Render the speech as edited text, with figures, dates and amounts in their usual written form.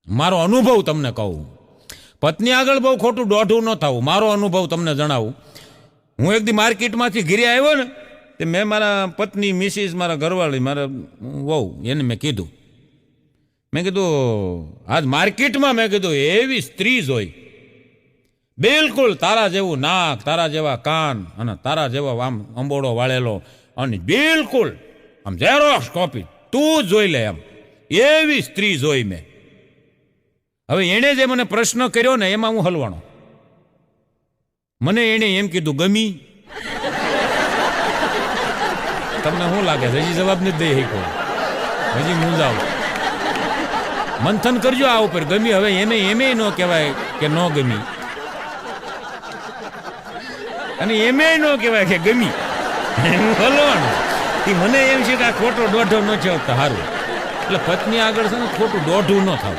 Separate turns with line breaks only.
મારો અનુભવ તમને કહું. પત્ની આગળ બહુ ખોટું દોઢું ન થવું. મારો અનુભવ તમને જણાવું. હું એક દી માર્કેટમાંથી ઘરે આવ્યો ને તે મેં મારા પત્ની મિસિસ મારા ઘરવાળી મારા વહુ એને મેં કીધું આજ માર્કેટમાં મેં કીધું એવી સ્ત્રી જોઈ, બિલકુલ તારા જેવું નાક, તારા જેવા કાન અને તારા જેવા આમ અંબોડો વાળેલો અને બિલકુલ આમ ઝેરોક્સ કોપી, તું જોઈ લે એમ એવી સ્ત્રી જોઈ મેં. હવે એણે જે મને પ્રશ્ન કર્યો ને એમાં હું હલવાણો. મને એણે એમ કીધું ગમી. તમને શું લાગે છે? હજી જવાબ નથી દઈ શકો, હજી મૂંઝાવ. મંથન કરજો આ ઉપર. ગમી હવે એમે ન કહેવાય કે ન ગમી અને એમે ન કહેવાય કે ગમી. હું હલવાનું. મને એમ છે કે આ ખોટો દોઢો ન છે સારું. એટલે પત્ની આગળ છે ને ખોટું દોઢું ન થવું.